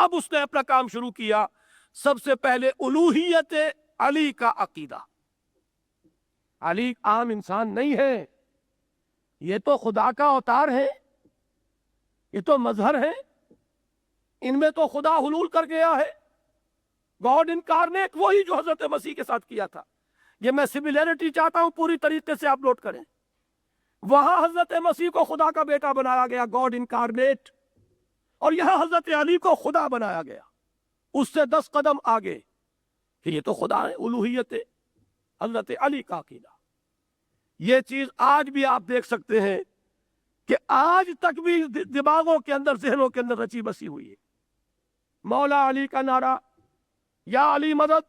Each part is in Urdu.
اب اس نے اپنا کام شروع کیا. سب سے پہلے الوہیت علی کا عقیدہ. علی عام انسان نہیں ہے، یہ تو خدا کا اوتار ہے، یہ تو مظہر ہے، ان میں تو خدا حلول کر گیا ہے. گاڈ انکارنیٹ وہی جو حضرت مسیح کے ساتھ کیا تھا. یہ میں سملیرٹی چاہتا ہوں پوری طریقے سے آپ نوٹ کریں. وہاں حضرت مسیح کو خدا کا بیٹا بنایا گیا، گاڈ انکارنیٹ، اور یہاں حضرت علی کو خدا بنایا گیا. اس سے 10 قدم آگے کہ یہ تو خدا ہے. الوہیت حضرت علی کا عقیدہ. یہ چیز آج بھی آپ دیکھ سکتے ہیں کہ آج تک بھی دماغوں کے اندر، ذہنوں کے اندر رچی بسی ہوئی ہے. مولا علی کا نعرہ، یا علی مدد،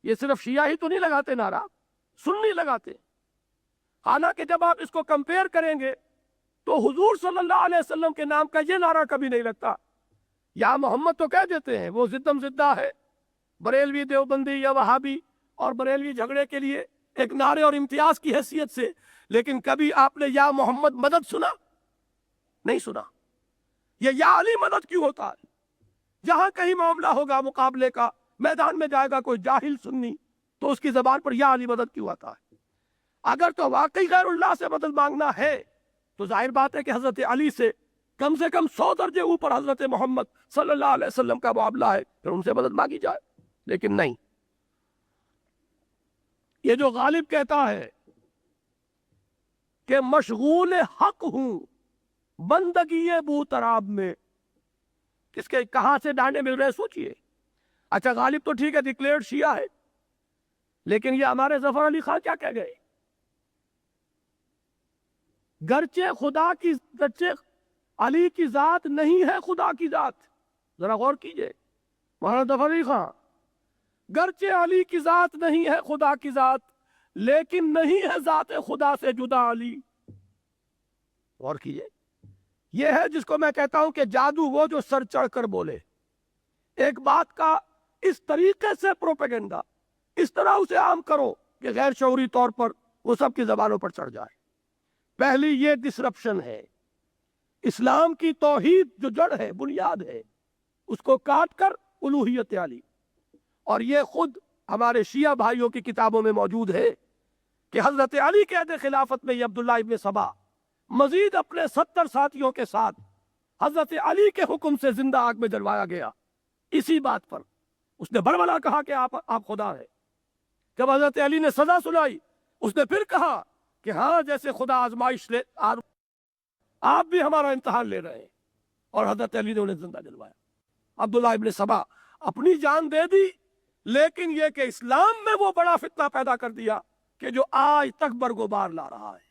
یہ صرف شیعہ ہی تو نہیں لگاتے نعرہ، سنی لگاتے. حالانکہ جب آپ اس کو کمپیئر کریں گے تو حضور صلی اللہ علیہ وسلم کے نام کا یہ نعرہ کبھی نہیں لگتا. یا محمد تو کہہ دیتے ہیں، وہ زدم زدہ ہے، بریلوی دیوبندی یا وہابی اور بریلوی جھگڑے کے لیے ایک نعرے اور امتیاز کی حیثیت سے. لیکن کبھی آپ نے یا محمد مدد سنا؟ نہیں سنا. یہ یا علی مدد کیوں ہوتا ہے؟ جہاں کہیں معاملہ ہوگا مقابلے کا، میدان میں جائے گا کوئی جاہل سنی تو اس کی زبان پر یا علی مدد کیوں آتا ہے؟ اگر تو واقعی غیر اللہ سے مدد مانگنا ہے تو ظاہر بات ہے کہ حضرت علی سے کم 100 درجے اوپر حضرت محمد صلی اللہ علیہ وسلم کا معاملہ ہے، پھر ان سے مدد مانگی جائے. لیکن نہیں. یہ جو غالب کہتا ہے کہ مشغول حق ہوں بندگی بوتراب میں، کس کے کہاں سے ڈانڈے مل رہے سوچئے. اچھا غالب تو ٹھیک ہے، ڈکلیئرڈ شیعہ ہے، لیکن یہ ہمارے ظفر علی خان کیا کہہ گئے؟ گرچہ خدا کی، گرچہ علی کی ذات نہیں ہے خدا کی ذات. ذرا غور کیجئے مولانا ظفر علی خان، گرچہ علی کی ذات نہیں ہے خدا کی ذات، لیکن نہیں ہے ذات خدا سے جدا علی. غور کیجئے. یہ ہے جس کو میں کہتا ہوں کہ جادو وہ جو سر چڑھ کر بولے. ایک بات کا اس طریقے سے پروپیگنڈا، اس طرح اسے عام کرو کہ غیر شعوری طور پر وہ سب کی زبانوں پر چڑھ جائے. پہلی یہ ڈسرپشن ہے. اسلام کی توحید جو جڑ ہے، بنیاد ہے، اس کو کاٹ کر الوہیت علی. اور یہ خود ہمارے شیعہ بھائیوں کی کتابوں میں موجود ہے کہ حضرت علی کے عہد خلافت میں یہ عبداللہ ابن سبا مزید اپنے 70 ساتھیوں کے ساتھ حضرت علی کے حکم سے زندہ آگ میں جلوایا گیا. اسی بات پر اس نے بڑبڑا کہا کہ آپ خدا ہیں. جب حضرت علی نے سزا سنائی، اس نے پھر کہا کہ ہاں جیسے خدا آزمائش لے، آپ بھی ہمارا امتحان لے رہے ہیں. اور حضرت علی نے انہیں زندہ جلوایا. عبداللہ ابن سبا اپنی جان دے دی، لیکن یہ کہ اسلام میں وہ بڑا فتنہ پیدا کر دیا کہ جو آج تک برگوبار لا رہا ہے.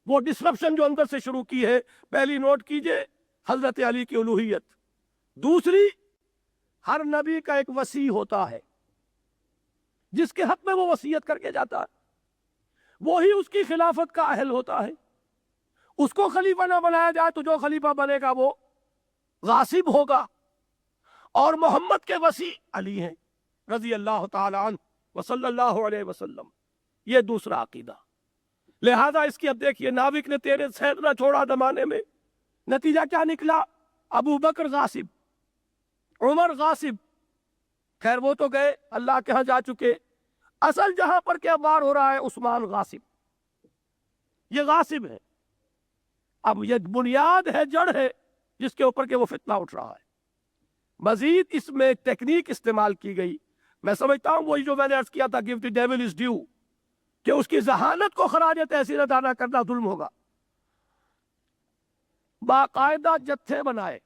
وہ ڈسرپشن جو اندر سے شروع کی ہے، پہلی نوٹ کیجئے حضرت علی کی الوہیت. دوسری، ہر نبی کا ایک وصی ہوتا ہے جس کے حق میں وہ وصیت کر کے جاتا ہے، وہی اس کی خلافت کا اہل ہوتا ہے. اس کو خلیفہ نہ بنایا جائے تو جو خلیفہ بنے گا وہ غاصب ہوگا. اور محمد کے وصی علی ہیں رضی اللہ تعالی عنہ وصلی اللہ علیہ وسلم. یہ دوسرا عقیدہ. لہذا اس کی اب دیکھیے، ناوک نے تیرے سید نہ چھوڑا زمانے میں، نتیجہ کیا نکلا؟ ابو بکر غاصب، عمر غاصب. خیر وہ تو گئے، اللہ کے ہاں جا چکے. اصل جہاں پر کیا وار ہو رہا ہے، عثمان غاصب. یہ غاصب ہے. اب یہ بنیاد ہے، جڑ ہے جس کے اوپر کہ وہ فتنہ اٹھ رہا ہے. مزید اس میں ٹیکنیک استعمال کی گئی. میں سمجھتا ہوں وہی جو میں نے عرض کیا تھا، give the devil is due، کہ اس کی ذہانت کو خراج تحسین ادا کرنا ظلم ہوگا. باقاعدہ جتھے بنائے،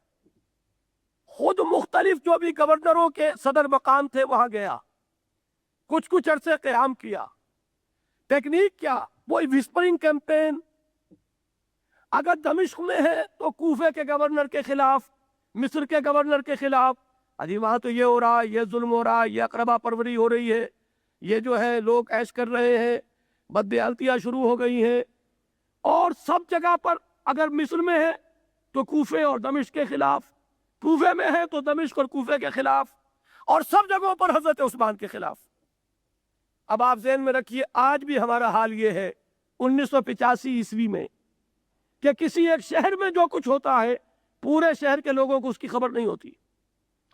خود مختلف جو بھی گورنروں کے صدر مقام تھے وہاں گیا، کچھ عرصے قیام کیا. ٹیکنیک کیا؟ وہی وسپرنگ کیمپین. اگر دمشق میں ہے تو کوفے کے گورنر کے خلاف، مصر کے گورنر کے خلاف، ابھی وہاں تو یہ ہو رہا ہے، یہ ظلم ہو رہا ہے، یہ اقربا پروری ہو رہی ہے، یہ جو ہے لوگ عیش کر رہے ہیں، بدحالتیاں شروع ہو گئی ہیں. اور سب جگہ پر اگر مصر میں ہے تو کوفے اور دمشق کے خلاف، کوفے میں ہے تو دمشق اور کوفے کے خلاف، اور سب جگہوں پر حضرت عثمان کے خلاف. اب آپ ذہن میں رکھیے، آج بھی ہمارا حال یہ ہے 1985 میں کہ کسی ایک شہر میں جو کچھ ہوتا ہے پورے شہر کے لوگوں کو اس کی خبر نہیں ہوتی.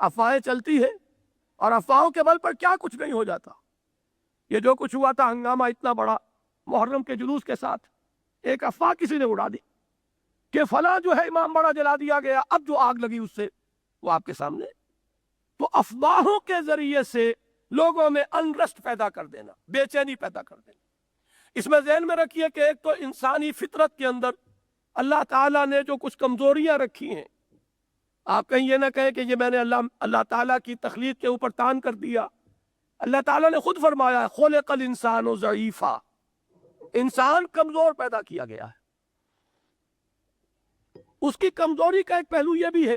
افواہیں چلتی ہے اور افواہوں کے بل پر کیا کچھ نہیں ہو جاتا. یہ جو کچھ ہوا تھا ہنگامہ اتنا بڑا محرم کے جلوس کے ساتھ، ایک افواہ کسی نے اڑا دی کہ فلاں جو ہے امام بڑا جلا دیا گیا، اب جو آگ لگی اس سے وہ آپ کے سامنے. تو افواہوں کے ذریعے سے لوگوں میں انرسٹ پیدا کر دینا، بے چینی پیدا کر دینا. اس میں ذہن میں رکھیے کہ ایک تو انسانی فطرت کے اندر اللہ تعالیٰ نے جو کچھ کمزوریاں رکھی ہیں، آپ کہیں یہ نہ کہیں کہ یہ میں نے اللہ تعالیٰ کی تخلیق کے اوپر تان کر دیا. اللہ تعالیٰ نے خود فرمایا ہے خلق الانسان ضعیفا، انسان کمزور پیدا کیا گیا ہے. اس کی کمزوری کا ایک پہلو یہ بھی ہے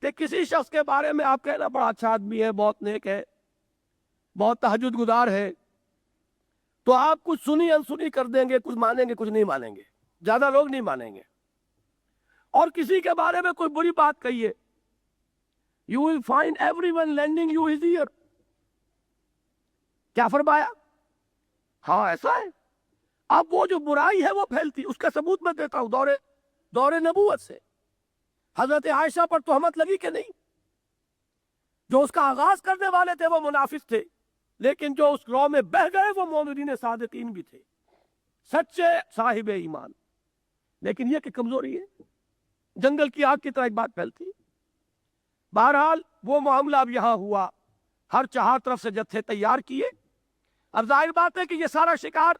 کہ کسی شخص کے بارے میں آپ کہنا بڑا اچھا آدمی ہے، بہت نیک ہے، بہت تہجد گزار ہے، تو آپ کچھ سنی انسنی کر دیں گے، کچھ مانیں گے کچھ نہیں مانیں گے، زیادہ لوگ نہیں مانیں گے. اور کسی کے بارے میں کوئی بری بات کہیے، you will find everyone lending you his ear. کیا فرمایا؟ ہاں ایسا ہے. اب وہ جو برائی ہے وہ پھیلتی، اس کا ثبوت میں دیتا ہوں دور نبوت سے. حضرت عائشہ پر تہمت لگی کہ نہیں؟ جو اس کا آغاز کرنے والے تھے وہ منافق تھے، لیکن جو اس رو میں بہ گئے وہ مومنین صادقین بھی تھے، سچے صاحب ایمان. لیکن یہ کہ کمزوری ہے، جنگل کی آگ کی طرح ایک بات پھیلتی. بہرحال وہ معاملہ اب یہاں ہوا، ہر چہار طرف سے جتھے تیار کیے. اب ظاہر بات ہے کہ یہ سارا شکار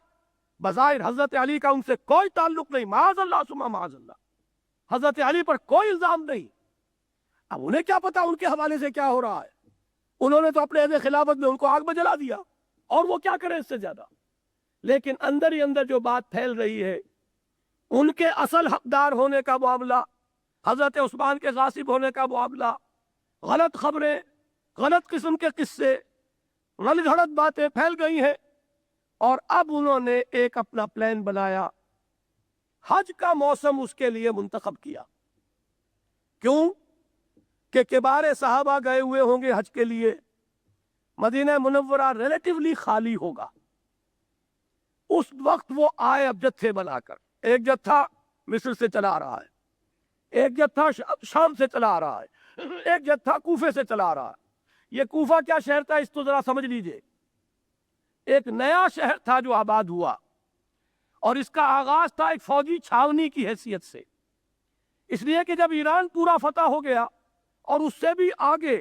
بظاہر حضرت علی کا ان سے کوئی تعلق نہیں، معاذ اللہ ثم معاذ اللہ، حضرت علی پر کوئی الزام نہیں. اب انہیں کیا پتا ان کے حوالے سے کیا ہو رہا ہے، انہوں نے تو اپنے عہد خلافت میں ان کو آگ میں جلا دیا، اور وہ کیا کریں اس سے زیادہ. لیکن اندر ہی اندر جو بات پھیل رہی ہے، ان کے اصل حقدار ہونے کا معاملہ، حضرت عثمان کے غاصب ہونے کا معاملہ، غلط خبریں، غلط قسم کے قصے، غلط غلط باتیں پھیل گئی ہیں. اور اب انہوں نے ایک اپنا پلان بنایا، حج کا موسم اس کے لیے منتخب کیا. کیوں؟ کہ کبار صحابہ گئے ہوئے ہوں گے حج کے لیے، مدینہ منورہ ریلیٹیولی خالی ہوگا. اس وقت وہ آئے اب جتھے بنا کر، ایک جتھا مصر سے چلا آ رہا ہے، ایک جتھا شام سے چلا آ رہا ہے، ایک جتھا کوفے سے چلا آ رہا ہے. یہ کوفہ کیا شہر تھا اس تو ذرا سمجھ لیجئے، ایک نیا شہر تھا جو آباد ہوا، اور اس کا آغاز تھا ایک فوجی چھاونی کی حیثیت سے. اس لیے کہ جب ایران پورا فتح ہو گیا اور اس سے بھی آگے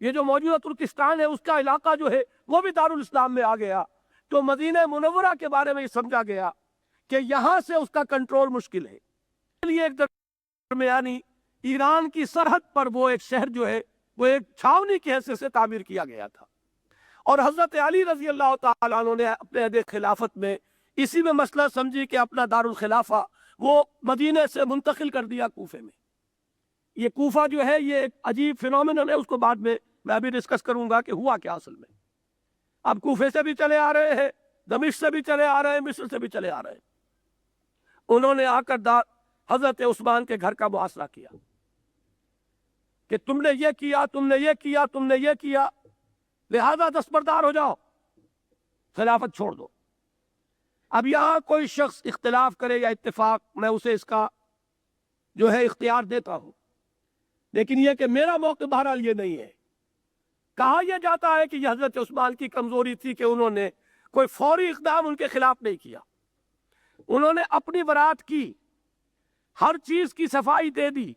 یہ جو موجودہ ترکستان ہے اس کا علاقہ جو ہے وہ بھی دارالاسلام میں آ گیا، تو مدینہ منورہ کے بارے میں یہ سمجھا گیا کہ یہاں سے اس کا کنٹرول مشکل ہے. اس لیے ایک درمیانی ایران کی سرحد پر وہ ایک شہر جو ہے وہ ایک چھاونی کی حیثیت سے تعمیر کیا گیا تھا. اور حضرت علی رضی اللہ تعالیٰ عنہ نے اپنے عہد خلافت میں اسی میں مسئلہ سمجھی کہ اپنا دارالخلافہ وہ مدینہ سے منتقل کر دیا کوفے میں. یہ کوفہ جو ہے یہ ایک عجیب فینومینن ہے، اس کو بعد میں ابھی ڈسکس کروں گا کہ ہوا کیا اصل میں. اب کوفے سے بھی چلے آ رہے ہیں، دمشق سے بھی چلے آ رہے ہیں، مصر سے بھی چلے آ رہے ہیں. انہوں نے آ کر حضرت عثمان کے گھر کا محاصرہ کیا کہ تم نے یہ کیا، تم نے یہ کیا، تم نے یہ کیا، لہذا دستبردار ہو جاؤ، خلافت چھوڑ دو. اب یہاں کوئی شخص اختلاف کرے یا اتفاق، میں اسے اس کا جو ہے اختیار دیتا ہوں، لیکن یہ کہ میرا موقع بہرحال یہ نہیں ہے. کہا یہ جاتا ہے کہ یہ حضرت عثمان کی کمزوری تھی کہ انہوں نے کوئی فوری اقدام ان کے خلاف نہیں کیا. انہوں نے اپنی برات کی، ہر چیز کی صفائی دے دی.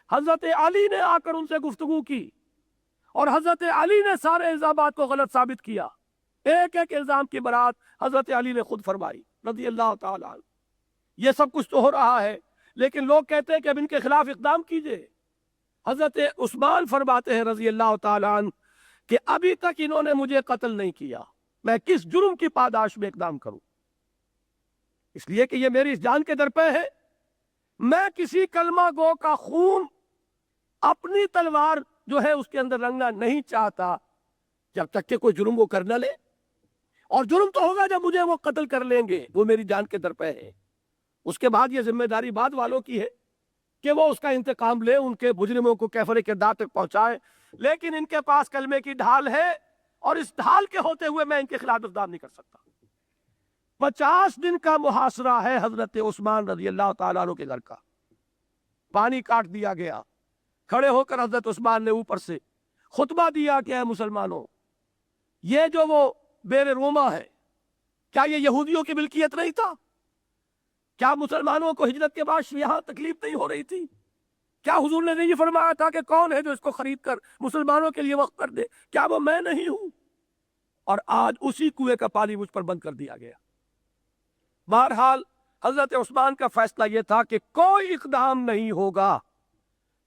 حضرت علی نے آ کر ان سے گفتگو کی اور حضرت علی نے سارے الزامات کو غلط ثابت کیا. ایک ایک الزام کی برات حضرت علی نے خود فرمائی رضی اللہ تعالیٰ عنہ. یہ سب کچھ تو ہو رہا ہے، لیکن لوگ کہتے ہیں کہ اب ان کے خلاف اقدام کیجئے. حضرت عثمان فرماتے ہیں رضی اللہ تعالیٰ عنہ کہ ابھی تک انہوں نے مجھے قتل نہیں کیا، میں کس جرم کی پاداش میں اقدام کروں؟ اس لیے کہ یہ میری اس جان کے در پہ ہے. میں کسی کلمہ گو کا خون اپنی تلوار جو ہے اس کے اندر رنگنا نہیں چاہتا جب تک کہ کوئی جرم وہ کر نہ لے. اور جرم تو ہوگا جب مجھے وہ قتل کر لیں گے، وہ میری جان کے در پہ ہے. اس کے بعد یہ ذمہ داری بعد والوں کی ہے کہ وہ اس کا انتقام لے، ان کے مجرموں کو کیفر کردار تک پہنچائے. لیکن ان کے پاس کلمے کی ڈھال ہے، اور اس ڈھال کے ہوتے ہوئے میں ان کے خلاف اقدام نہیں کر سکتا. 50 دن کا محاصرہ ہے حضرت عثمان رضی اللہ تعالیٰ عنہ کے گھر کا. پانی کاٹ دیا گیا، کھڑے ہو کر حضرت عثمان نے اوپر سے خطبہ دیا کہ اے مسلمانوں، یہ جو وہ بیر روما ہے، کیا یہ یہودیوں کی ملکیت نہیں تھا؟ کیا مسلمانوں کو ہجرت کے بعد یہاں تکلیف نہیں ہو رہی تھی؟ کیا حضور نے نہیں فرمایا تھا کہ کون ہے جو اس کو خرید کر مسلمانوں کے لیے وقف کر دے؟ کیا وہ میں نہیں ہوں؟ اور آج اسی کنویں کا پانی مجھ پر بند کر دیا گیا۔ بہرحال حضرت عثمان کا فیصلہ یہ تھا کہ کوئی اقدام نہیں ہوگا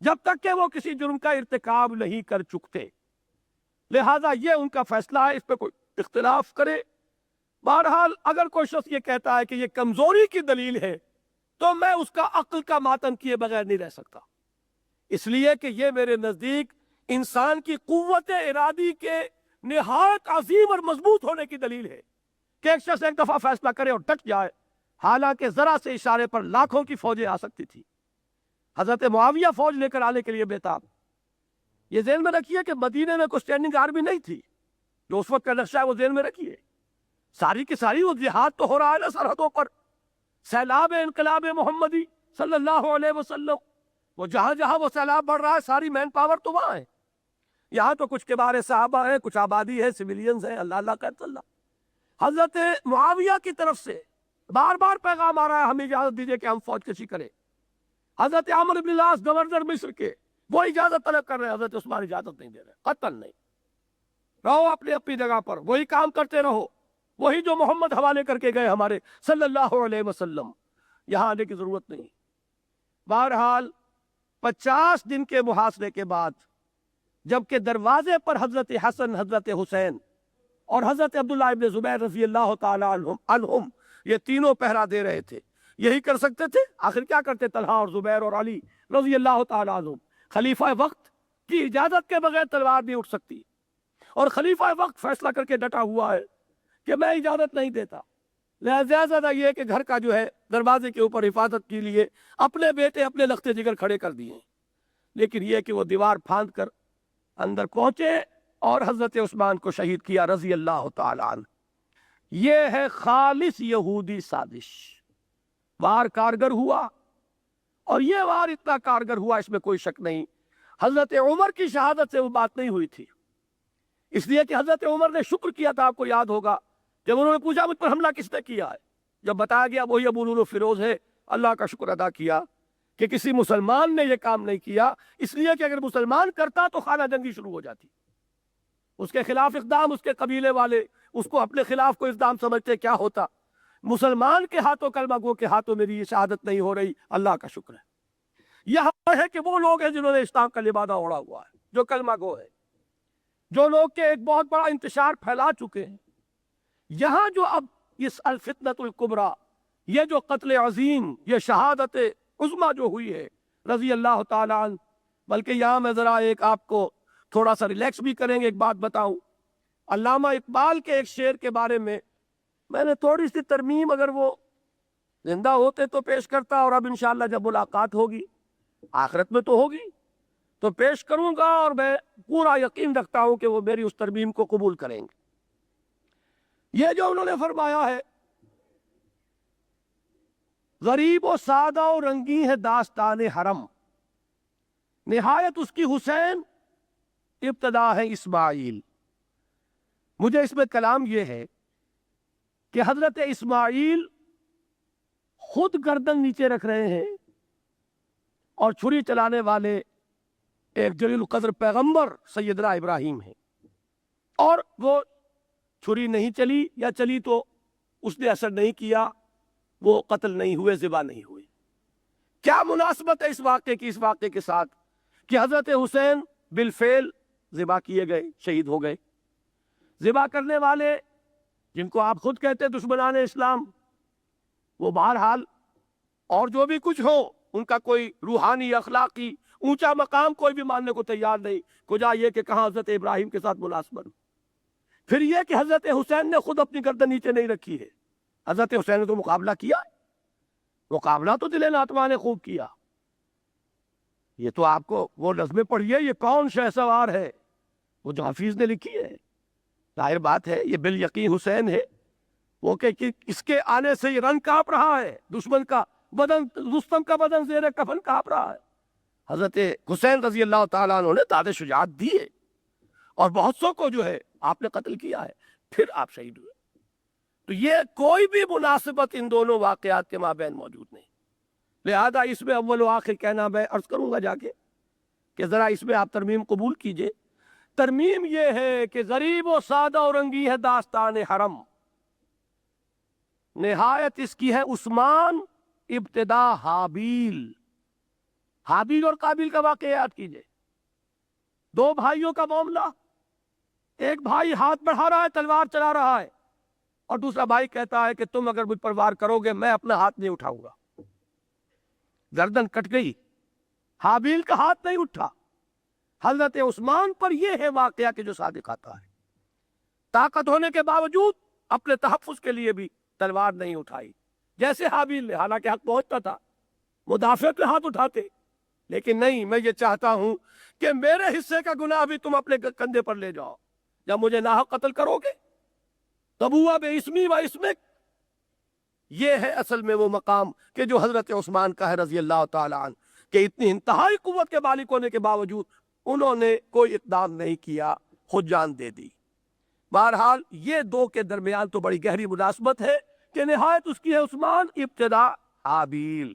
جب تک کہ وہ کسی جرم کا ارتکاب نہیں کر چکتے، لہذا یہ ان کا فیصلہ ہے، اس پہ کوئی اختلاف کرے۔ بہرحال اگر کوئی شخص یہ کہتا ہے کہ یہ کمزوری کی دلیل ہے تو میں اس کا عقل کا ماتم کیے بغیر نہیں رہ سکتا، اس لیے کہ یہ میرے نزدیک انسان کی قوت ارادی کے نہایت عظیم اور مضبوط ہونے کی دلیل ہے کہ ایک شخص ایک دفعہ فیصلہ کرے اور ڈٹ جائے، حالانکہ ذرا سے اشارے پر لاکھوں کی فوجیں آ سکتی تھی۔ حضرت معاویہ فوج لے کر آنے کے لیے بےتاب۔ یہ ذہن میں رکھیے کہ مدینے میں کوئی اسٹینڈنگ آرمی نہیں تھی، جو اس وقت کا نقشہ ہے وہ ذہن میں رکھیے۔ ساری کی ساری وہ جہاد تو ہو رہا ہے نا سرحدوں پر، سیلاب انقلاب محمدی صلی اللہ علیہ وسلم، وہ جہاں جہاں وہ سیلاب بڑھ رہا ہے ساری مین پاور تو وہاں ہے۔ یہاں تو کچھ کبار صحابہ ہیں، کچھ آبادی ہے، سویلینز ہیں، اللہ اللہ کہتے اللہ۔ حضرت معاویہ کی طرف سے بار بار پیغام آ رہا ہے ہمیں اجازت دیجیے کہ ہم فوج کشی کریں۔ حضرت عمرو بن العاص گورنر مصر کے وہ اجازت طلب کر رہے ہیں، حضرت عثمان اجازت نہیں دے رہے، قطعاً نہیں، رہو اپنی جگہ پر، وہی کام کرتے رہو، وہی جو محمد حوالے کر کے گئے ہمارے صلی اللہ علیہ وسلم، یہاں آنے کی ضرورت نہیں۔ بہرحال 50 دن کے محاصرے کے بعد جبکہ دروازے پر حضرت حسن، حضرت حسین اور حضرت عبداللہ ابن زبیر رضی اللہ تعالی عنہم یہ تینوں پہرا دے رہے تھے، یہی کر سکتے تھے، آخر کیا کرتے طلحہ اور زبیر اور علی رضی اللہ تعالی عنہم؟ خلیفہ وقت کی اجازت کے بغیر تلوار نہیں اٹھ سکتی، اور خلیفہ وقت فیصلہ کر کے ڈٹا ہوا ہے کہ میں اجازت نہیں دیتا، لہذا زیادہ یہ کہ گھر کا جو ہے دروازے کے اوپر حفاظت کے لیے اپنے بیٹے اپنے لخت جگر کھڑے کر دیے، لیکن یہ کہ وہ دیوار پھاند کر اندر پہنچے اور حضرت عثمان کو شہید کیا رضی اللہ تعالی عنہ۔ یہ ہے خالص یہودی سازش۔ وار کارگر ہوا، اور یہ وار اتنا کارگر ہوا اس میں کوئی شک نہیں۔ حضرت عمر کی شہادت سے وہ بات نہیں ہوئی تھی، اس لیے کہ حضرت عمر نے شکر کیا تھا، آپ کو یاد ہوگا جب انہوں نے پوچھا مجھ پر حملہ کس نے کیا ہے، جب بتایا گیا وہی ابو لولو فیروز ہے، اللہ کا شکر ادا کیا کہ کسی مسلمان نے یہ کام نہیں کیا، اس لیے کہ اگر مسلمان کرتا تو خانہ جنگی شروع ہو جاتی، اس کے خلاف اقدام، اس کے قبیلے والے اس کو اپنے خلاف کوئی اقدام سمجھتے، کیا ہوتا؟ مسلمان کے ہاتھوں، کلمہ گو کے ہاتھوں میری یہ شہادت نہیں ہو رہی، اللہ کا شکر ہے۔ یہ ہے کہ وہ لوگ ہیں جنہوں نے اسلام کا لبادہ اوڑھا ہوا ہے، جو کلمہ گو ہے، جو لوگ کے ایک بہت بڑا انتشار پھیلا چکے ہیں۔ یہاں جو اب اس الفتنۃ الکبریٰ، یہ جو قتل عظیم، یہ شہادت عظمیٰ جو ہوئی ہے رضی اللہ تعالی عنہ، بلکہ یہاں میں ذرا ایک آپ کو تھوڑا سا ریلیکس بھی کریں گے، ایک بات بتاؤں۔ علامہ اقبال کے ایک شعر کے بارے میں نے تھوڑی سی ترمیم، اگر وہ زندہ ہوتے تو پیش کرتا، اور اب انشاءاللہ جب ملاقات ہوگی آخرت میں تو ہوگی تو پیش کروں گا، اور میں پورا یقین رکھتا ہوں کہ وہ میری اس ترمیم کو قبول کریں گے۔ یہ جو انہوں نے فرمایا ہے، غریب و سادہ و رنگی ہے داستان حرم، نہایت اس کی حسین، ابتدا ہے اسماعیل۔ مجھے اس میں کلام یہ ہے کہ حضرت اسماعیل خود گردن نیچے رکھ رہے ہیں، اور چھری چلانے والے ایک جلیل القدر پیغمبر سیدنا ابراہیم ہیں، اور وہ چھری نہیں چلی، یا چلی تو اس نے اثر نہیں کیا، وہ قتل نہیں ہوئے، ذبح نہیں ہوئے۔ کیا مناسبت ہے اس واقعے کی اس واقعے کے ساتھ کہ حضرت حسین بالفعل ذبح کیے گئے، شہید ہو گئے۔ ذبح کرنے والے جن کو آپ خود کہتے دشمنان اسلام، وہ بہرحال اور جو بھی کچھ ہو، ان کا کوئی روحانی اخلاقی اونچا مقام کوئی بھی ماننے کو تیار نہیں، کجا یہ کہ کہاں حضرت ابراہیم کے ساتھ مناسبت۔ پھر یہ کہ حضرت حسین نے خود اپنی گردن نیچے نہیں رکھی ہے، حضرت حسین نے تو مقابلہ کیا، مقابلہ تو دل ناتواں نے خوب کیا۔ یہ تو آپ کو وہ نظمیں پڑھیے، یہ کون شہسوار ہے، وہ جو حفیظ نے لکھی ہے، ظاہر بات ہے یہ بالیقین حسین ہے، وہ کہ اس کے آنے سے یہ رنگ کانپ رہا ہے، دشمن کا بدن، رستم کا بدن زیر کفن کانپ رہا ہے۔ حضرت حسین رضی اللہ تعالیٰ عنہ نے داد شجاعت دیے اور بہت سو کو جو ہے آپ نے قتل کیا ہے، پھر آپ شہید ہوئے. تو یہ کوئی بھی مناسبت ان دونوں واقعات کے مابین موجود نہیں. لہذا اس میں اول و آخر کہنا میں عرض کروں گا جا کے کہ ذرا اس میں آپ ترمیم قبول کیجئے. ترمیم یہ ہے کہ غریب و سادہ و رنگی ہے داستان حرم، نہایت اس کی ہے عثمان، ابتدا حابیل اور قابیل کا واقعہ یاد کیجئے. دو بھائیوں کا معاملہ، ایک بھائی ہاتھ بڑھا رہا ہے، تلوار چلا رہا ہے، اور دوسرا بھائی کہتا ہے کہ تم اگر مجھ پر وار کرو گے میں اپنا ہاتھ نہیں اٹھاؤں گا. گردن کٹ گئی، حابیل کا ہاتھ نہیں اٹھا. حضرت عثمان پر یہ ہے واقعہ کہ جو صادق آتا ہے، طاقت ہونے کے باوجود اپنے تحفظ کے لیے بھی تلوار نہیں اٹھائی جیسے حابیل نے، حالانکہ حق پہنچتا تھا، مدافع کے ہاتھ اٹھاتے، لیکن نہیں، میں یہ چاہتا ہوں کہ میرے حصے کا گناہ بھی تم اپنے کندھے پر لے جاؤ. جب مجھے ناحق قتل کرو گے تب ہوا بے اسمی و اسمک. یہ ہے اصل میں وہ مقام کہ جو حضرت عثمان کا ہے رضی اللہ تعالیٰ عنہ، کہ اتنی انتہائی قوت کے مالک ہونے کے باوجود انہوں نے کوئی اقدام نہیں کیا، خود جان دے دی. بہرحال یہ دو کے درمیان تو بڑی گہری مناسبت ہے کہ نہایت اس کی ہے عثمان، ابتدا حابیل.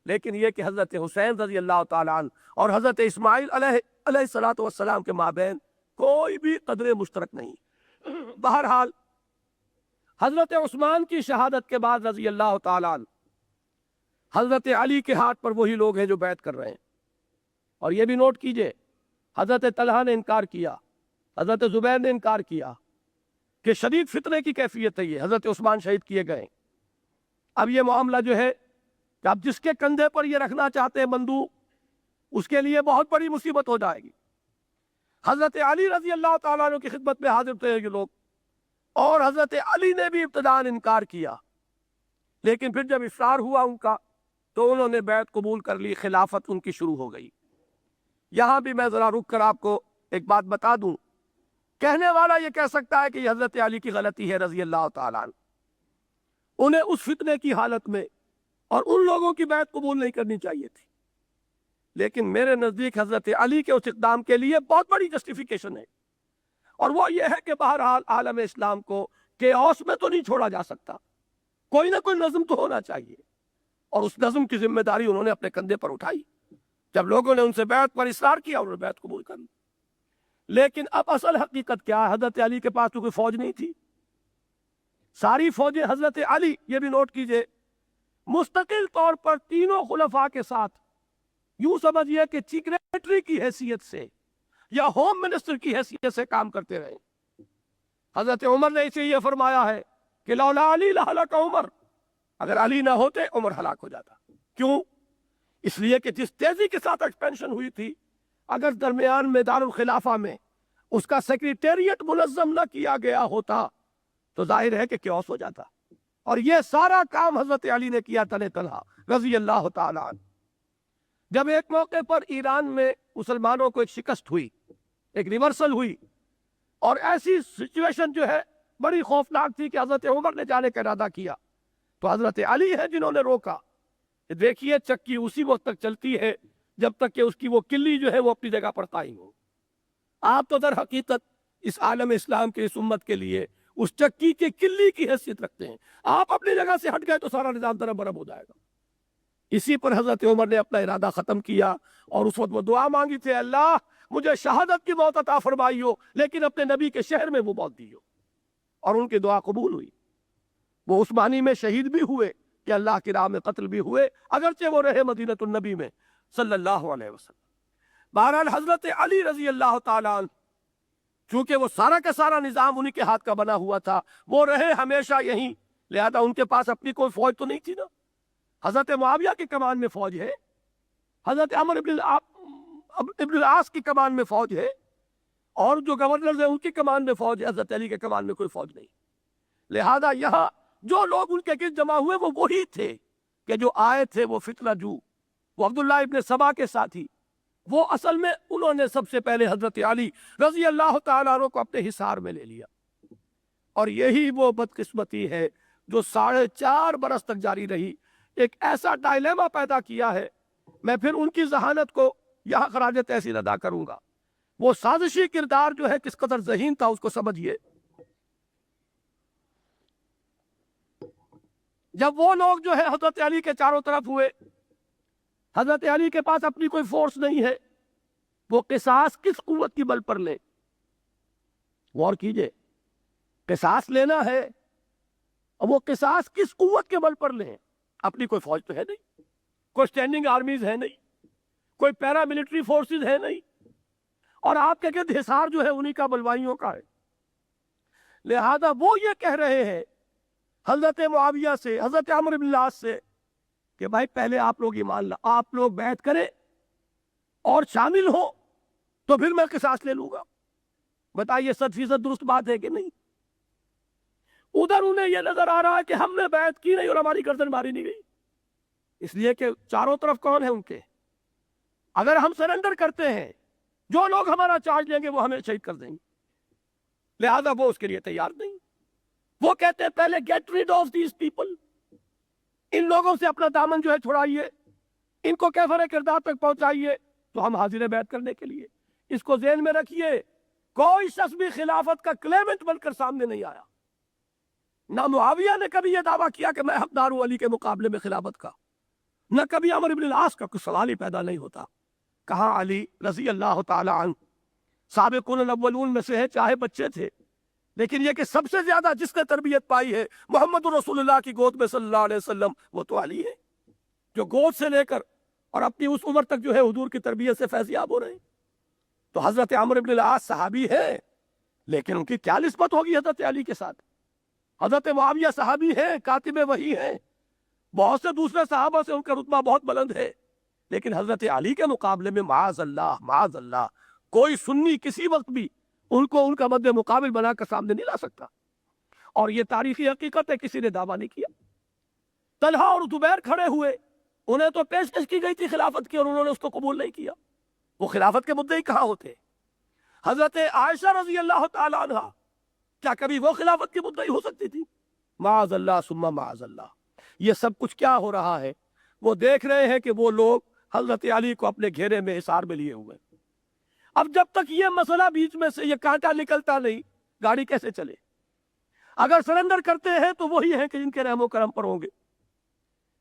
لیکن یہ کہ حضرت حسین رضی اللہ تعالیٰ عنہ اور حضرت اسماعیل علیہ السلام کے مابین کوئی بھی قدر مشترک نہیں. بہرحال حضرت عثمان کی شہادت کے بعد رضی اللہ تعالیٰ عنہ حضرت علی کے ہاتھ پر وہی لوگ ہیں جو بیعت کر رہے ہیں. اور یہ بھی نوٹ کیجئے، حضرت طلحہ نے انکار کیا، حضرت زبیر نے انکار کیا کہ شدید فتنے کی کیفیت ہے یہ. حضرت عثمان شہید کیے گئے. اب یہ معاملہ جو ہے کہ آپ جس کے کندھے پر یہ رکھنا چاہتے ہیں بندوق، اس کے لیے بہت بڑی مصیبت ہو جائے گی. حضرت علی رضی اللہ تعالیٰ عنہ کی خدمت میں حاضر تھے یہ لوگ، اور حضرت علی نے بھی ابتداءً انکار کیا، لیکن پھر جب اصرار ہوا ان کا تو انہوں نے بیعت قبول کر لی، خلافت ان کی شروع ہو گئی. یہاں بھی میں ذرا رک کر آپ کو ایک بات بتا دوں. کہنے والا یہ کہہ سکتا ہے کہ یہ حضرت علی کی غلطی ہے رضی اللہ تعالیٰ عنہ، انہیں اس فتنے کی حالت میں اور ان لوگوں کی بیعت قبول نہیں کرنی چاہیے تھی. لیکن میرے نزدیک حضرت علی کے اس اقدام کے لیے بہت بڑی جسٹیفیکیشن ہے، اور وہ یہ ہے کہ بہرحال عالم اسلام کو کیوس میں تو نہیں چھوڑا جا سکتا، کوئی نہ کوئی نظم تو ہونا چاہیے، اور اس نظم کی ذمہ داری انہوں نے اپنے کندھے پر اٹھائی. جب لوگوں نے ان سے بیعت پر اصرار کیا انہوں نے بیعت قبول کر لی. لیکن اب اصل حقیقت کیا ہے؟ حضرت علی کے پاس تو کوئی فوج نہیں تھی. ساری فوجیں حضرت علی، یہ بھی نوٹ کیجئے، مستقل طور پر تینوں خلفاء کے ساتھ یوں سمجھئے کہ چیف سیکریٹری کی حیثیت سے یا ہوم منسٹر کی حیثیت سے کام کرتے رہے. حضرت عمر نے اسے یہ فرمایا ہے کہ لولا علی لہلک عمر، اگر علی نہ ہوتے عمر ہلاک ہو جاتا. کیوں؟ اس لیے کہ جس تیزی کے ساتھ ایکسپینشن ہوئی تھی، اگر درمیان میں دارالخلافہ میں اس کا سیکریٹریٹ منظم نہ کیا گیا ہوتا تو ظاہر ہے کہ کیوس ہو جاتا. اور یہ سارا کام حضرت علی نے کیا تن تنہا رضی اللہ تعالیٰ عنہ. جب ایک موقع پر ایران میں مسلمانوں کو ایک شکست ہوئی، ایک ریورسل ہوئی، اور ایسی سچویشن جو ہے بڑی خوفناک تھی کہ حضرت عمر نے جانے کا ارادہ کیا، تو حضرت علی ہے جنہوں نے روکا. دیکھیے چکی اسی وقت تک چلتی ہے جب تک کہ اس کی وہ کلی جو ہے وہ اپنی جگہ پر قائم ہو. آپ تو در حقیقت اس عالم اسلام کے اس امت کے لیے اس چکی کے کلی کی حیثیت رکھتے ہیں. آپ اپنی جگہ سے ہٹ گئے تو سارا نظام درب برب ہو جائے گا. اسی پر حضرت عمر نے اپنا ارادہ ختم کیا، اور اس وقت وہ دعا مانگی تھی، اللہ مجھے شہادت کی موت عطا فرمائی ہو لیکن اپنے نبی کے شہر میں وہ موت دی ہو. اور ان کی دعا قبول ہوئی. وہ عثمانی میں شہید بھی ہوئے کہ اللہ کی راہ میں قتل بھی ہوئے، اگرچہ وہ رہے مدینہ النبی میں صلی اللہ علیہ وسلم. بہرحال حضرت علی رضی اللہ تعالیٰ عنہ، چونکہ وہ سارا کا سارا نظام انہی کے ہاتھ کا بنا ہوا تھا، وہ رہے ہمیشہ یہیں، لہذا ان کے پاس اپنی کوئی فوج تو نہیں تھی نا. حضرت معاویہ کی کمان میں فوج ہے، حضرت عمر ابن العاص کی کمان میں فوج ہے، اور جو گورنرز ہیں ان کی کمان میں فوج ہے. حضرت علی کے کمان میں کوئی فوج نہیں. لہذا یہاں جو لوگ ان کے گرد جمع ہوئے وہ وہی تھے کہ جو آئے تھے وہ فتنہ جو، وہ عبداللہ ابن سبا کے ساتھی، وہ اصل میں انہوں نے سب سے پہلے حضرت علی رضی اللہ تعالیٰ عنہ کو اپنے حصار میں لے لیا. اور یہی وہ بدقسمتی ہے جو 4.5 برس تک جاری رہی. ایک ایسا ڈائلیما پیدا کیا ہے. میں پھر ان کی ذہانت کو یہاں خراج تحسین ادا کروں گا۔ وہ سازشی کردار جو ہے کس قدر ذہین تھا اس کو سمجھیے۔ جب وہ لوگ جو ہے حضرت علی کے چاروں طرف ہوئے، حضرت علی کے پاس اپنی کوئی فورس نہیں ہے، وہ قصاص کس قوت کی بل پر لیں؟ غور کیجئے، قصاص لینا ہے، وہ قصاص کس قوت کے بل پر لیں؟ اپنی کوئی فوج تو ہے نہیں، کوئی اسٹینڈنگ آرمیز ہے نہیں، کوئی پیرا ملٹری فورسز ہے نہیں، اور آپ کے گرد حصار جو ہے انہی کا بلوائیوں کا ہے۔ لہذا وہ یہ کہہ رہے ہیں حضرت معاویہ سے، حضرت عمرو بن العاص سے کہ بھائی پہلے آپ لوگ ایمان لا، آپ لوگ بیعت کریں اور شامل ہو تو پھر میں قصاص لے لوں گا۔ بتائیے 100% درست بات ہے کہ نہیں؟ ادھر انہیں یہ نظر آ رہا ہے کہ ہم نے بیعت کی نہیں اور ہماری گردن ماری نہیں گئی، اس لیے کہ چاروں طرف کون ہے ان کے؟ اگر ہم سرنڈر کرتے ہیں، جو لوگ ہمارا چارج لیں گے وہ ہمیں شہید کر دیں گے، لہذا وہ اس کے لیے تیار نہیں۔ وہ کہتے ہیں پہلے get rid of these people, ان لوگوں سے اپنا دامن جو ہے چھڑائیے، ان کو کیفر کردار تک پہنچائیے تو ہم حاضر ہیں بیعت کرنے کے لیے۔ اس کو ذہن میں رکھیے، کوئی شخص بھی خلافت کا کلیمنٹ بن کر سامنے نہیں آیا۔ نہ معاویہ نے کبھی یہ دعویٰ کیا کہ میں حقدار ہوں علی کے مقابلے میں خلافت کا، نہ کبھی عمرو بن العاص کا، کوئی سوال ہی پیدا نہیں ہوتا۔ کہاں علی رضی اللہ تعالی عنہ سابقون الاولون میں سے ہے، چاہے بچے تھے، لیکن یہ کہ سب سے زیادہ جس نے تربیت پائی ہے محمد رسول اللہ کی گود میں صلی اللہ علیہ وسلم، وہ تو علی ہے، جو گود سے لے کر اور اپنی اس عمر تک جو ہے حضور کی تربیت سے فیضیاب ہو رہے ہیں۔ تو حضرت عمرو بن العاص صحابی ہے، لیکن ان کی کیا نسبت ہوگی حضرت علی کے ساتھ؟ حضرت معاویہ صحابی ہے، کاتب وحی ہے، بہت سے دوسرے صحابہ سے ان کا رتبہ بہت بلند ہے، لیکن حضرت علی کے مقابلے میں معاذ اللہ کوئی سنی کسی وقت بھی ان کو ان کا مد مقابل بنا کر سامنے نہیں لا سکتا، اور یہ تاریخی حقیقت ہے، کسی نے دعویٰ نہیں کیا۔ طلحہ اور زبیر کھڑے ہوئے، انہیں تو پیشکش کی گئی تھی خلافت کی اور انہوں نے اس کو قبول نہیں کیا، وہ خلافت کے مدعی کہاں ہوتے؟ حضرت عائشہ رضی اللہ تعالی عنہ کیا کبھی وہ خلافت کی مدعی ہو سکتی تھی؟ معاذ اللہ ثم معاذ اللہ۔ یہ سب کچھ کیا ہو رہا ہے؟ وہ دیکھ رہے ہیں کہ وہ لوگ حضرت علی کو اپنے گھیرے میں حصار میں لیے ہوئے۔ اب جب تک یہ مسئلہ بیچ میں سے یہ کانٹا نکلتا نہیں، گاڑی کیسے چلے؟ اگر سرنڈر کرتے ہیں تو وہی ہیں کہ جن کے رحم و کرم پر ہوں گے۔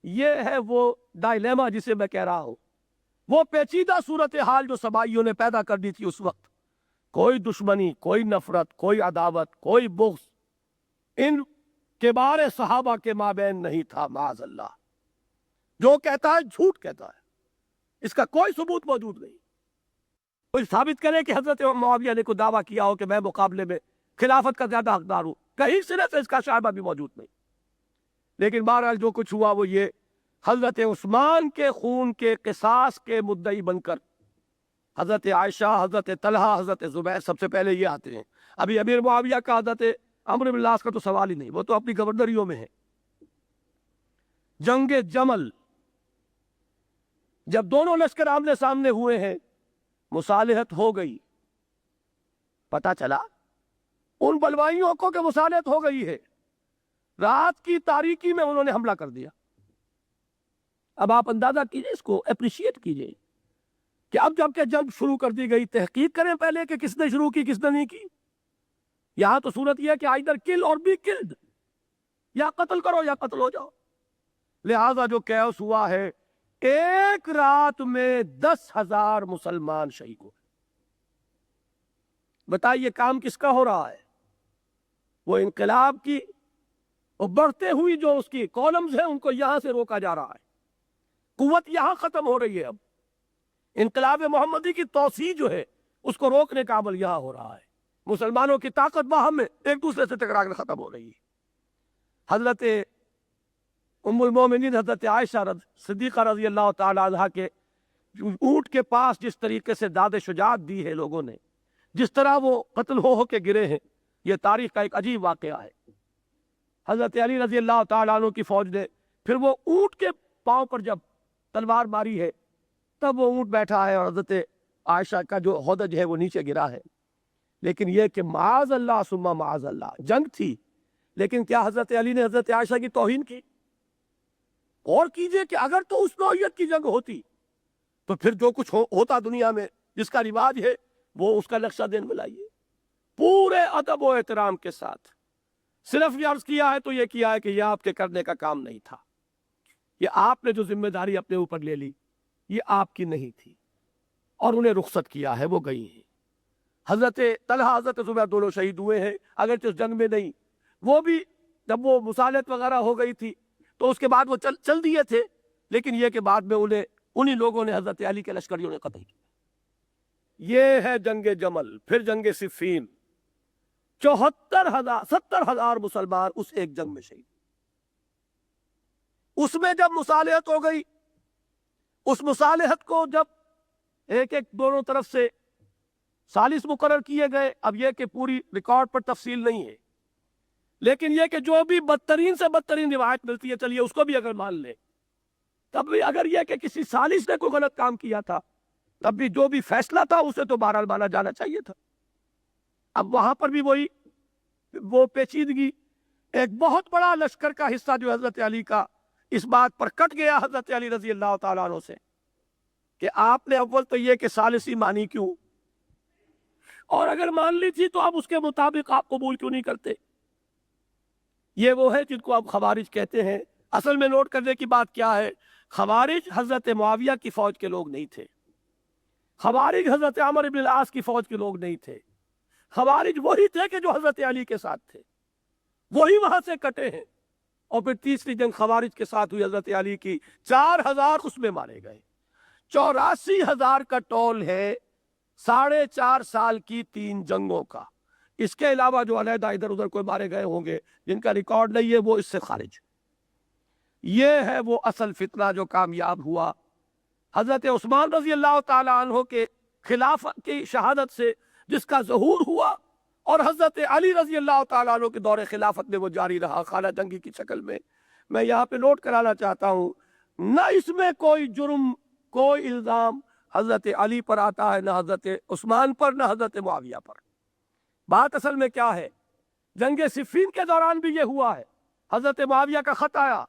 یہ ہے وہ ڈائلیما جسے میں کہہ رہا ہوں، وہ پیچیدہ صورتحال جو سبائیوں نے پیدا کر دی تھی اس وقت۔ کوئی دشمنی، کوئی نفرت، کوئی عداوت، کوئی بغض ان کبار صحابہ کے مابین نہیں تھا، معاذ اللہ۔ جو کہتا ہے جھوٹ کہتا ہے، اس کا کوئی ثبوت موجود نہیں۔ کوئی ثابت کرے کہ حضرت معاویہ نے کوئی دعویٰ کیا ہو کہ میں مقابلے میں خلافت کا زیادہ حقدار ہوں، کہیں سرے سے اس کا شائبہ بھی موجود نہیں۔ لیکن بہرحال جو کچھ ہوا وہ یہ، حضرت عثمان کے خون کے قصاص کے مدعی بن کر حضرت عائشہ، حضرت طلحہ، حضرت زبیر سب سے پہلے یہ آتے ہیں۔ ابھی امیر معاویہ کا، حضرت عمرو بن العاص کا تو سوال ہی نہیں، وہ تو اپنی گورنریوں میں ہے۔ جنگ جمل، جب دونوں لشکر آمنے سامنے ہوئے ہیں، مصالحت ہو گئی، پتہ چلا ان بلوائیوں کو کہ مصالحت ہو گئی ہے، رات کی تاریکی میں انہوں نے حملہ کر دیا۔ اب آپ اندازہ کیجئے، اس کو اپریشیٹ کیجئے کہ اب جب کہ جنگ شروع کر دی گئی، تحقیق کریں پہلے کہ کس نے شروع کی کس نے نہیں کی۔ یہاں تو صورت یہ ہے کہ آئدر کل اور بی کلڈ، یا قتل کرو یا قتل ہو جاؤ۔ لہذا جو کیوس ہوا ہے، ایک رات میں 10,000 مسلمان شہید ہوئے۔ بتائیے کام کس کا ہو رہا ہے؟ وہ انقلاب کی وہ بڑھتے ہوئی جو اس کی کالمز ہیں ان کو یہاں سے روکا جا رہا ہے، قوت یہاں ختم ہو رہی ہے۔ اب انقلاب محمدی کی توسیع جو ہے اس کو روکنے کا عمل یہاں ہو رہا ہے، مسلمانوں کی طاقت باہم میں ایک دوسرے سے ٹکرا کر ختم ہو رہی ہے۔ حضرت ام المومنین حضرت عائشہ صدیقہ رضی اللہ تعالی عنہا کے اونٹ کے پاس جس طریقے سے داد شجاعت دی ہے لوگوں نے، جس طرح وہ قتل ہو کے گرے ہیں، یہ تاریخ کا ایک عجیب واقعہ ہے۔ حضرت علی رضی اللہ تعالیٰ عنہ کی فوج نے پھر وہ اونٹ کے پاؤں پر جب تلوار ماری ہے، تب وہ اونٹ بیٹھا ہے اور حضرت عائشہ کا جو ہودج ہے وہ نیچے گرا ہے۔ لیکن یہ کہ معاذ اللہ ثم معاذ اللہ، جنگ تھی، لیکن کیا حضرت علی نے حضرت عائشہ کی توہین کی؟ اور کیجئے کہ اگر تو اس نوعیت کی جنگ ہوتی تو پھر جو کچھ ہوتا دنیا میں جس کا رواج ہے وہ اس کا نقشہ دین میں لائیے پورے ادب و احترام کے ساتھ. صرف یہ عرض کیا ہے تو یہ کیا ہے کہ یہ آپ کے کرنے کا کام نہیں تھا. یہ آپ نے جو ذمہ داری اپنے اوپر لے لی یہ آپ کی نہیں تھی اور انہیں رخصت کیا ہے, وہ گئی ہیں. حضرت طلحہ حضرت زبیر دونوں شہید ہوئے ہیں, اگرچہ اس جنگ میں نہیں. وہ بھی جب وہ مصالحت وغیرہ ہو گئی تھی تو اس کے بعد وہ چل دیے تھے, لیکن یہ کہ بعد میں انہی لوگوں نے حضرت علی کے لشکریوں نے قتل کیا. یہ ہے جنگ جمل. پھر جنگ صفین, 70,000 مسلمان اس ایک جنگ میں شہید. اس میں جب مصالحت ہو گئی, اس مصالحت کو جب ایک دونوں طرف سے ثالث مقرر کیے گئے. اب یہ کہ پوری ریکارڈ پر تفصیل نہیں ہے, لیکن یہ کہ جو بھی بدترین سے بدترین روایت ملتی ہے چلیے اس کو بھی اگر مان لیں, تب بھی اگر یہ کہ کسی ثالث نے کوئی غلط کام کیا تھا تب بھی جو بھی فیصلہ تھا اسے تو بہرحال مانا جانا چاہیے تھا. اب وہاں پر بھی وہ پیچیدگی, ایک بہت بڑا لشکر کا حصہ جو حضرت علی کا اس بات پر کٹ گیا حضرت علی رضی اللہ تعالیٰ عنہ سے کہ آپ نے اول تو یہ کہ ثالثی مانی کیوں, اور اگر مان لی تھی تو اب اس کے مطابق آپ قبول کیوں نہیں کرتے. یہ وہ ہے جن کو آپ خوارج کہتے ہیں. اصل میں نوٹ کرنے کی بات کیا ہے, خوارج حضرت معاویہ کی فوج کے لوگ نہیں تھے, خوارج حضرت عمر بن العاص کی فوج کے لوگ نہیں تھے. خوارج وہی تھے کہ جو حضرت علی کے ساتھ تھے, وہی وہاں سے کٹے ہیں. اور پھر تیسری جنگ خوارج کے ساتھ ہوئی حضرت علی کی, 4,000 اس میں مارے گئے. 84,000 کا ٹول ہے 4.5 سال کی 3 جنگوں کا. اس کے علاوہ جو علیحدہ ادھر ادھر کوئی مارے گئے ہوں گے جن کا ریکارڈ نہیں ہے وہ اس سے خارج. یہ ہے وہ اصل فتنہ جو کامیاب ہوا. حضرت عثمان رضی اللہ تعالی عنہ کے خلافت کی شہادت سے جس کا ظہور ہوا, اور حضرت علی رضی اللہ تعالیٰ عنہ کے دور خلافت میں وہ جاری رہا خانہ جنگی کی شکل میں. میں یہاں پہ نوٹ کرانا چاہتا ہوں, نہ اس میں کوئی جرم کوئی الزام حضرت علی پر آتا ہے, نہ حضرت عثمان پر, نہ حضرت معاویہ پر. بات اصل میں کیا ہے, جنگ صفین کے دوران بھی یہ ہوا ہے. حضرت معاویہ کا خط آیا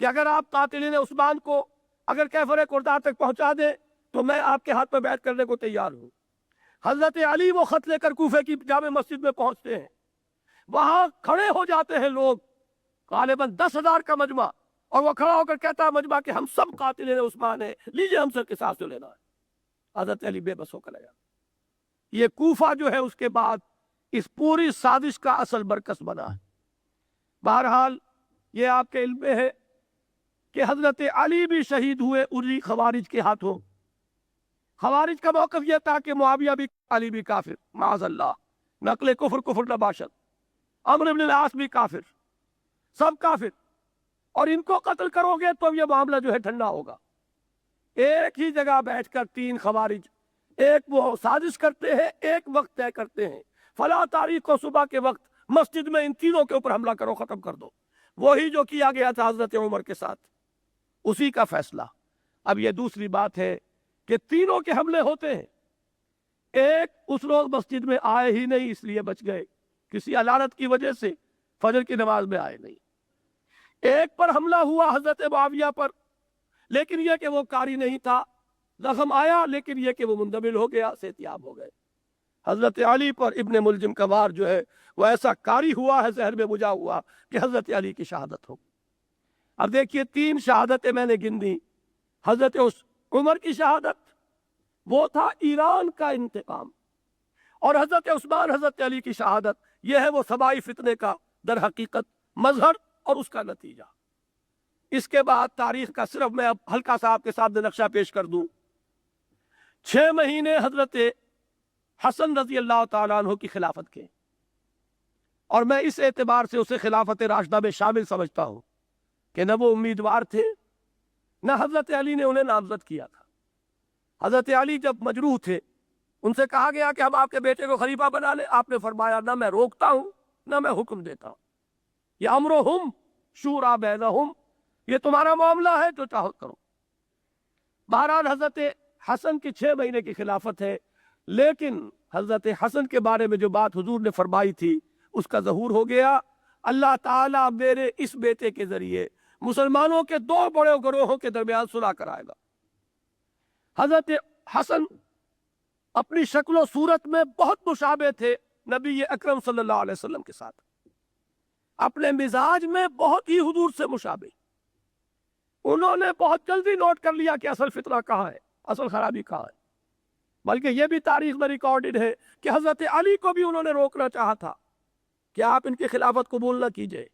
کہ اگر آپ قاتلین عثمان کو اگر کیفر کردار تک پہنچا دیں تو میں آپ کے ہاتھ میں بیعت کرنے کو تیار ہوں. حضرت علی وہ خط لے کر کوفے کی جامع مسجد میں پہنچتے ہیں, وہاں کھڑے ہو جاتے ہیں لوگ, غالباً 10,000 کا مجمع, اور وہ کھڑا ہو کر کہتا ہے مجمع کہ ہم سب قاتلین عثمان ہیں, لیجئے ہم سے قصاص جو لینا ہے. حضرت علی بے بس ہو کر گیا. یہ کوفہ جو ہے اس کے بعد اس پوری سازش کا اصل مرکز بنا ہے. بہرحال یہ آپ کے علم میں ہے کہ حضرت علی بھی شہید ہوئے انہی خوارج کے ہاتھوں. خوارج کا موقف یہ تھا کہ معاویہ بھی علی بھی کافر, معاذ اللہ, نقل کفر نباشد, عمرو بن العاص بھی کافر, سب کافر, اور ان کو قتل کرو گے تو یہ معاملہ جو ہے ٹھنڈا ہوگا. ایک ہی جگہ بیٹھ کر 3 خوارج ایک وہ سازش کرتے ہیں, ایک وقت طے کرتے ہیں, فلاں تاریخ کو صبح کے وقت مسجد میں ان تینوں کے اوپر حملہ کرو, ختم کر دو. وہی جو کیا گیا تھا حضرت عمر کے ساتھ, اسی کا فیصلہ. اب یہ دوسری بات ہے کہ تینوں کے حملے ہوتے ہیں. ایک اس روز مسجد میں آئے ہی نہیں, اس لیے بچ گئے, کسی علانت کی وجہ سے فجر کی نماز میں آئے نہیں. ایک پر حملہ ہوا حضرت معاویہ پر, لیکن یہ کہ وہ کاری نہیں تھا, زخم آیا لیکن یہ کہ وہ مندمل ہو گیا, صحتیاب ہو گئے. حضرت علی پر ابن ملجم کا وار جو ہے وہ ایسا کاری ہوا ہے, زہر میں بجھا ہوا, کہ حضرت علی کی شہادت ہو. اب دیکھیے 3 شہادتیں میں نے گن دی. حضرت عمر کی شہادت وہ تھا ایران کا انتقام, اور حضرت عثمان حضرت علی کی شہادت یہ ہے وہ سبائی فتنے کا در حقیقت مظہر اور اس کا نتیجہ. اس کے بعد تاریخ کا صرف میں اب ہلکا سا آپ کے سامنے نقشہ پیش کر دوں. 6 مہینے حضرت حسن رضی اللہ تعالیٰ عنہ کی خلافت کے, اور میں اس اعتبار سے اسے خلافت راشدہ میں شامل سمجھتا ہوں کہ نہ وہ امیدوار تھے نہ حضرت علی نے انہیں نامزد کیا تھا. حضرت علی جب مجروح تھے ان سے کہا گیا کہ ہم آپ کے بیٹے کو خلیفہ بنا لیں. آپ نے فرمایا نہ میں روکتا ہوں نہ میں حکم دیتا ہوں, یہ امرہم شورا بینہم, یہ تمہارا معاملہ ہے, جو چاہو کرو. بہرحال حضرت حسن کی 6 مہینے کی خلافت ہے, لیکن حضرت حسن کے بارے میں جو بات حضور نے فرمائی تھی اس کا ظہور ہو گیا. اللہ تعالیٰ میرے اس بیٹے کے ذریعے مسلمانوں کے 2 بڑے گروہوں کے درمیان صلح کرائے گا. حضرت حسن اپنی شکل و صورت میں بہت مشابہ تھے نبی اکرم صلی اللہ علیہ وسلم کے ساتھ، اپنے مزاج میں بہت ہی حضور سے مشابہ۔ انہوں نے بہت جلدی نوٹ کر لیا کہ اصل فتنہ کہاں ہے، اصل خرابی کہاں ہے۔ بلکہ یہ بھی تاریخ میں ریکارڈڈ ہے کہ حضرت علی کو بھی انہوں نے روکنا چاہا تھا کہ آپ ان کی خلافت قبول نہ کیجئے،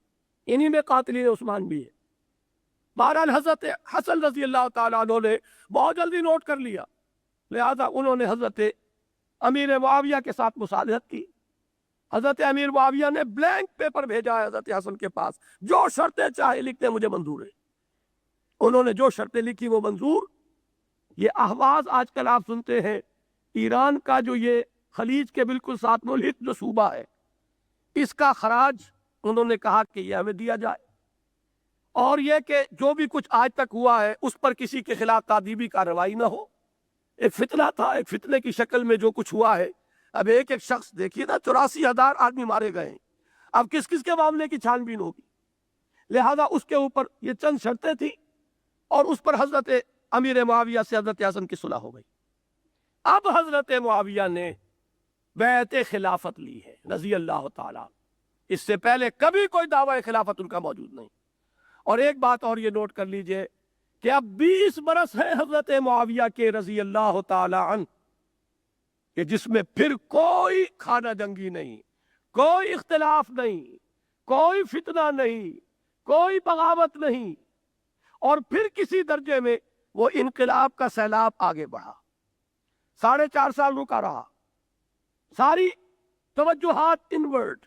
انہی میں قاتلین عثمان بھی ہے۔ بہرحال حضرت حسن رضی اللہ تعالیٰ عنہ نے بہت جلدی نوٹ کر لیا، لہذا انہوں نے حضرت امیر معاویہ کے ساتھ مصالحت کی۔ حضرت امیر معاویہ نے بلینک پیپر بھیجا ہے حضرت حسن کے پاس، جو شرطیں چاہے لکھتے مجھے منظور ہے۔ انہوں نے جو شرطیں لکھی وہ منظور۔ یہ اہواز آج کل آپ سنتے ہیں، ایران کا جو یہ خلیج کے بالکل ساتھ ملحق جو صوبہ ہے، اس کا خراج انہوں نے کہا کہ یہ ہمیں دیا جائے، اور یہ کہ جو بھی کچھ آج تک ہوا ہے اس پر کسی کے خلاف تعذیبی کارروائی نہ ہو۔ ایک فتنہ تھا، ایک فتنے کی شکل میں جو کچھ ہوا ہے۔ اب ایک ایک شخص دیکھیے نا، 84,000 آدمی مارے گئے ہیں، اب کس کس کے معاملے کی چھان بین ہوگی؟ لہذا اس کے اوپر یہ چند شرطیں تھیں، اور اس پر حضرت امیر معاویہ سے حضرت حسن کی صلح ہو گئی۔ اب حضرت معاویہ نے بیعت خلافت لی ہے رضی اللہ تعالیٰ، اس سے پہلے کبھی کوئی دعوی خلافت ان کا موجود نہیں۔ اور ایک بات اور یہ نوٹ کر لیجئے کہ اب 20 برس ہے حضرت معاویہ کے رضی اللہ تعالیٰ عنہ، کہ جس میں پھر کوئی خانہ جنگی نہیں، کوئی اختلاف نہیں، کوئی فتنہ نہیں، کوئی بغاوت نہیں، اور پھر کسی درجے میں وہ انقلاب کا سیلاب آگے بڑھا۔ 4.5 سال رکا رہا، ساری توجہات انورڈ،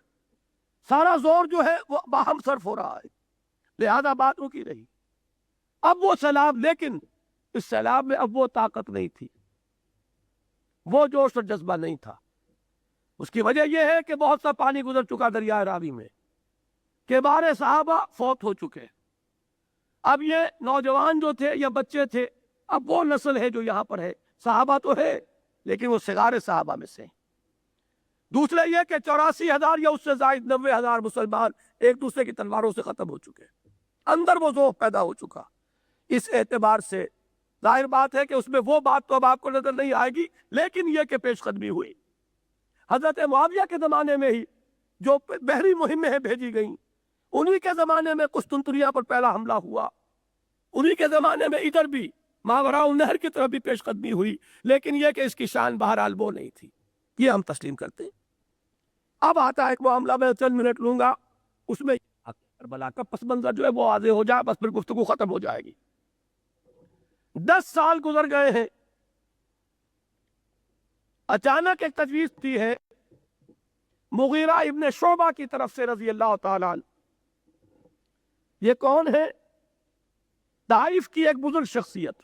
سارا زور جو ہے وہ باہم صرف ہو رہا ہے، لہذا بات رکی رہی۔ اب وہ سیلاب، لیکن اس سیلاب میں اب وہ طاقت نہیں تھی، وہ جوش اور جذبہ نہیں تھا۔ اس کی وجہ یہ ہے کہ بہت سا پانی گزر چکا دریائے راوی میں، کہ بارے صحابہ فوت ہو چکے۔ اب یہ نوجوان جو تھے یا بچے تھے، اب وہ نسل ہے جو یہاں پر ہے، صحابہ تو ہے لیکن وہ صغار صحابہ میں سے۔ دوسرے یہ کہ 84,000 یا اس سے زائد 90,000 مسلمان ایک دوسرے کی تلواروں سے ختم ہو چکے، اندر وہ ذوق پیدا ہو چکا۔ اس اعتبار سے ظاہر بات ہے کہ اس میں وہ بات تو اب آپ کو نظر نہیں آئے گی، لیکن یہ کہ پیش قدمی ہوئی۔ حضرت معاویہ کے زمانے میں ہی جو بحری مہمیں بھیجی گئیں، انہی کے زمانے میں قسطنطنیہ پر پہلا حملہ ہوا، انہی کے زمانے میں ادھر بھی ماوراء النہر کی طرف بھی پیش قدمی ہوئی، لیکن یہ کہ اس کی شان بہرحال وہ نہیں تھی، یہ ہم تسلیم کرتے ہیں۔ اب آتا ہے ایک معاملہ، میں چند منٹ لوں گا، اس میں کربلا کا پس منظر جو ہے وہ واضح ہو جائے، بس پھر گفتگو ختم ہو جائے گی۔ 10 سال گزر گئے ہیں، اچانک ایک تجویز تھی ہے مغیرہ ابن شعبہ کی طرف سے رضی اللہ تعالیٰ عنہ۔ یہ کون ہے؟ طائف کی ایک بزرگ شخصیت،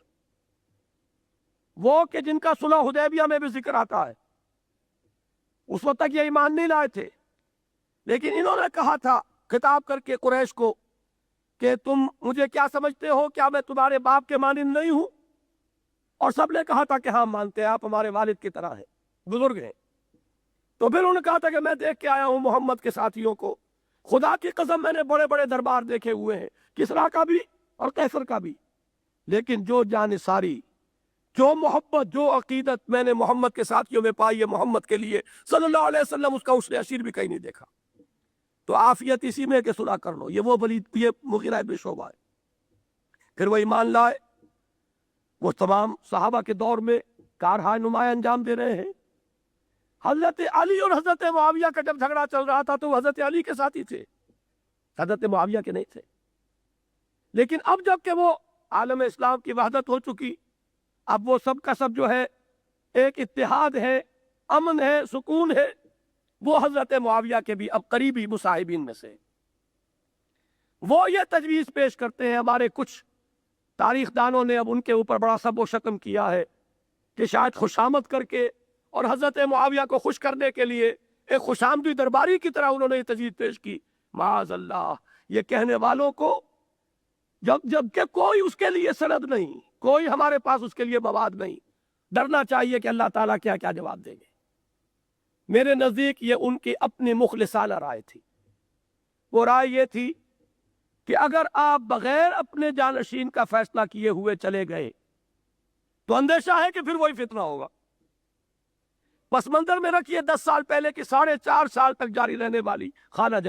وہ کہ جن کا صلح حدیبیہ میں بھی ذکر آتا ہے۔ اس وقت تک یہ ایمان نہیں لائے تھے، لیکن انہوں نے کہا تھا خطاب کر کے قریش کو کہ تم مجھے کیا سمجھتے ہو، کیا میں تمہارے باپ کے مانند نہیں ہوں؟ اور سب نے کہا تھا کہ ہاں مانتے ہیں، آپ ہمارے والد کی طرح ہیں، بزرگ ہیں۔ تو پھر انہوں نے کہا تھا کہ میں دیکھ کے آیا ہوں محمد کے ساتھیوں کو، خدا کی قسم میں نے بڑے بڑے دربار دیکھے ہوئے ہیں، کسریٰ کا بھی اور قیصر کا بھی، لیکن جو جان ساری، جو محبت، جو عقیدت میں نے محمد کے ساتھیوں میں پائی ہے محمد کے لیے صلی اللہ علیہ وسلم، اس کا حسن عشیر بھی کہیں نہیں دیکھا۔ تو عافیت اسی میں کہ صلح کر لو۔ یہ وہ یہ مغیرہ ابن شعبہ ہے۔ پھر وہ ایمان لائے، وہ تمام صحابہ کے دور میں کارہائے نمایاں انجام دے رہے ہیں۔ حضرت علی اور حضرت معاویہ کا جب جھگڑا چل رہا تھا تو وہ حضرت علی کے ساتھی تھے، حضرت معاویہ کے نہیں تھے۔ لیکن اب جب کہ وہ عالم اسلام کی وحدت ہو چکی، اب وہ سب کا سب جو ہے ایک اتحاد ہے، امن ہے، سکون ہے، وہ حضرت معاویہ کے بھی اب قریبی مصاحبین میں سے وہ یہ تجویز پیش کرتے ہیں۔ ہمارے کچھ تاریخ دانوں نے اب ان کے اوپر بڑا سب و شکم کیا ہے کہ شاید خوشامد کر کے اور حضرت معاویہ کو خوش کرنے کے لیے ایک خوشامدی درباری کی طرح انہوں نے یہ تجویز پیش کی۔ معاذ اللہ، یہ کہنے والوں کو جب کہ کوئی اس کے لیے سند نہیں، کوئی ہمارے پاس اس کے لیے مواد نہیں، ڈرنا چاہیے کہ اللہ تعالیٰ کیا کیا جواب دیں گے۔ میرے نزدیک یہ ان کی اپنی مخلصانہ رائے تھی۔ وہ رائے یہ تھی کہ اگر آپ بغیر اپنے جانشین کا فیصلہ کیے ہوئے چلے گئے تو اندیشہ ہے کہ پھر وہی فتنہ ہوگا. پس منظر میں رکھیے 10 سال پہلے کی 4.5 سال تک جاری رہنے والی خانہ